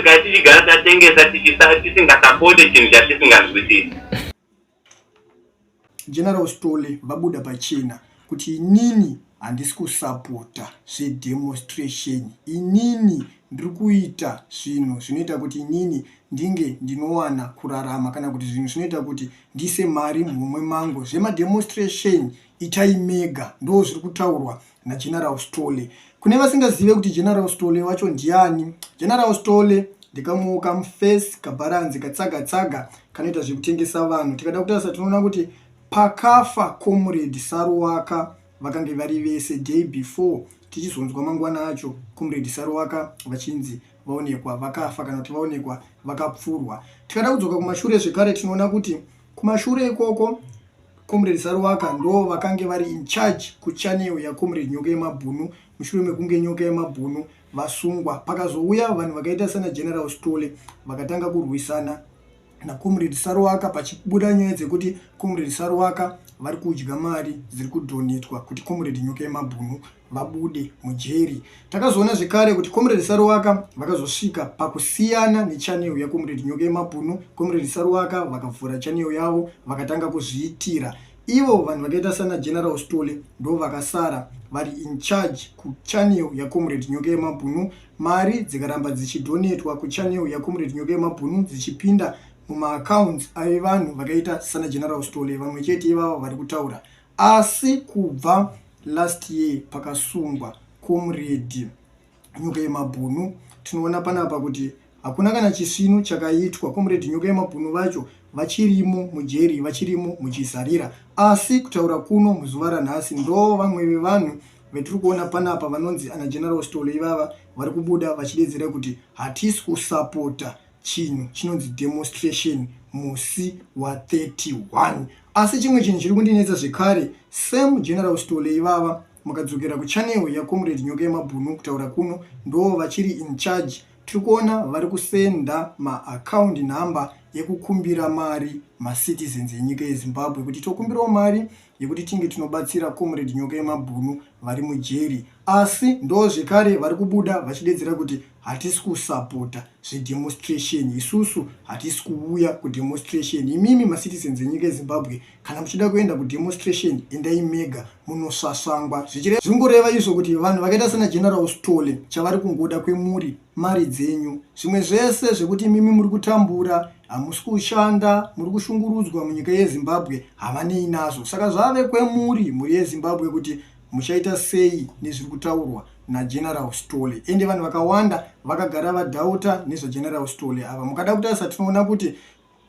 kusvika tichigara tatengesa tisingasapote chinhu chatisingazwisisi. General Stole vabuda pachena kuti inini handisi kusapota zvedemonstration, inini ndiri kuita zvinhu zvinoita kuti inini ndinge ndinowana kurarama kana kuti zvinhu zvinoita kuti ndise mari mumwe mangu. Zvemademonstration itai mega ndo zviri kutaurwa naGeneral Stole. Kune vasingazive kuti General Stole wacho ndiani, General Stole ndikamuoka mufesi kabharanzi katsaga kanoita zvekutengesa vanhu. Tikada kutarisa tinoona kuti pakafa Comrade Saruwaka vakange vari vese day before, tichizonzwa mangwana acho Comrade Saruwaka vachinzi vaonekwa vakafa kana kuti vaonekwa vakapfurwa. Tikada kudzoka kumashure zvekare tinoona kuti kumashure ikoko Comrade Saruwaka ndo vakange vari in charge kuchannel ya Comrade Nyoka Yemabhunu. Mushure mekunge Nyoka Yemabhunu vasungwa, pakazouya vanhu vakaita sana General Stole vakatanga kurwisana na Comrade Saruwaka, pachibuda nyaya dzekuti Comrade Saruwaka vari kudya mari dziri kudonetwa kuti Comrade Nyoka Yemabhunu vabude mujeri. Takazoona zvekare kuti Comrade Saruwaka vakazosvika pakusiyana nechannel ya Comrade Nyoka Yemabhunu. Comrade Saruwaka vakavhura channel yavo vakatanga kuzviitira. Ivo vanhu vakaita sana General Stole ndo vakasara vari in charge kuchannel ya Comrade Nyoka Yemabhunu. Mari dzikaramba dzichidonetwa kuchannel ya Comrade Nyoka Yemabhunu dzichipinda muma-accounts ave vanhu vakaita sana General Stole, vamwe chete ivavo vari kutaura. Asi kubva last year pakasungwa Comrade Nyoka Yemabhunu, tinoona panapa kuti hakuna kana chisvinu chakaitwa. Comrade Nyoka Yemabhunu vacho vachirimo mujeri, vachirimo muchizarira. Asi kutaura kuno muzuva ranhasi ndo vamwe vevanhu vetiri kuona panapa vanonzi ana General Stole ivava vari kubuda vachidedzera kuti hatisi kusapota chinhu chinonzi demonstration musi wa31. Asi chimwe chinhu chiri kundinetsa zvekare, same General Stole ivava mukadzokera kuchannel ya Comrade Nyoka Yemabhunu kutaura kuno ndo vachiri in charge. Tiri kuona vari kusenda ma-account number yekukumbira mari ma-citizens enyika yeZimbabwe kuti tokumbirawo mari yekuti tinge tinobatsira Comrade Nyoka Yemabhunu vari mujeri. Asi ndo zvekare vari kubuda vachidedzera kuti hatisi kusapota zvedemonstration, isusu hatisi kuuya kudemonstration. Imimi ma-citizens enyika yeZimbabwe kana muchida kuenda kudemonstration endai mega munosasangwa. Zvingoreva izvo kuti vanhu vakaita sana General Stole chavari kungoda kwemuri mari dzenyu. Zvimwe zvese zvekuti imimi muri kutambura, hamusi kushanda, muri kushungurudzwa munyika yeZimbabwe havanei nazvo. Saka zvave kwemuri muri yeZimbabwe kuti muchaita sei nezviri kutaurwa naGeneral Stole. Ende vanhu vakawanda vakagara vadhauta nezvaGeneral Stole ava. Mukada kutarisa tinoona kuti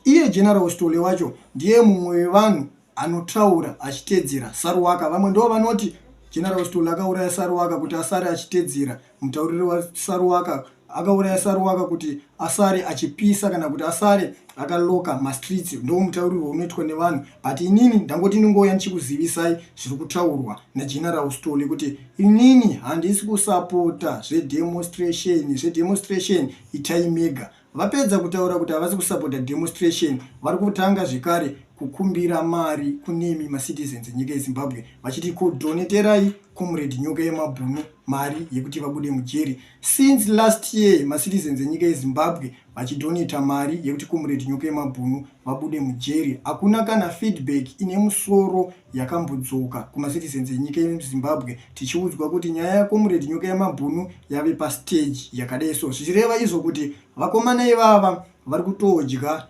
iye General Stole wacho ndiye mumwe wevanhu anotaura achitedzera Saruwaka. Vamwe ndo vanoti General Stole akauraya Saruwaka kuti asare achitedzera mutauriri waSaruwaka, akauraya Saruwaka kuti asare achipisa kana kuti asare akaloka ma-streets, ndo mutaurirwo unoitwa nevanhu. But inini ndangoti ndingoya ndichikuzivisai zviri kutaurwa naGeneral Stole kuti inini handisi kusapota zvedemonstration itai mega. Vapedza kutaura kuti havasi kusapota demonstration, vari kutanga zvekare kukumbira mari kunemi ma-citizens enyika yeZimbabwe vachiti kodoneterai Comrade Nyoka Yemabhunu mari yekuti vabude mujeri. Since last year ma-citizens enyika yeZimbabwe vachidoneta mari yekuti Comrade Nyoka Yemabhunu vabude mujeri. Hakuna kana feedback ine musoro yakambodzoka kuma-citizens enyika yeZimbabwe tichiudzwa kuti nyaya yaComrade Nyoka Yemabhunu yave pastage yakadai so. Zvichireva izvo kuti vakomana ivava vari kutodya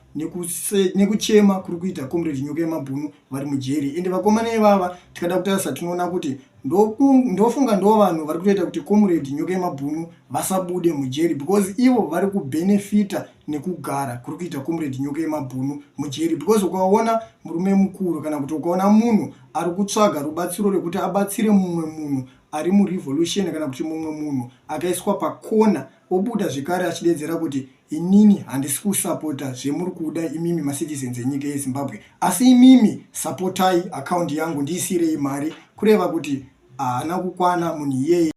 nekuchema kuri kuita Comrade Nyoka Yemabhunu vari mujeri. Ende vakomana ivava tikada kutarisa tinoona kuti ndofunga ndo vanhu vari kutoita kuti Comrade Nyoka Yemabhunu vasabude mujeri, because ivo vari kubenefita nekugara kuri kuita Comrade Nyoka Yemabhunu mujeri. Because ukaona murume mukuru kana kuti ukaona munhu ari kutsvaga rubatsiro rwekuti abatsire mumwe munhu ari murevolution kana kuti mumwe munhu akaiswa pakona, obuda zvekare achidedzera kuti inini handisi kusapota zvemuri kuda imimi ma-citizens enyika yeZimbabwe, asi imimi sapotai account yangu ndiisirei mari, kureva kuti haana kukwana munhu iyeye.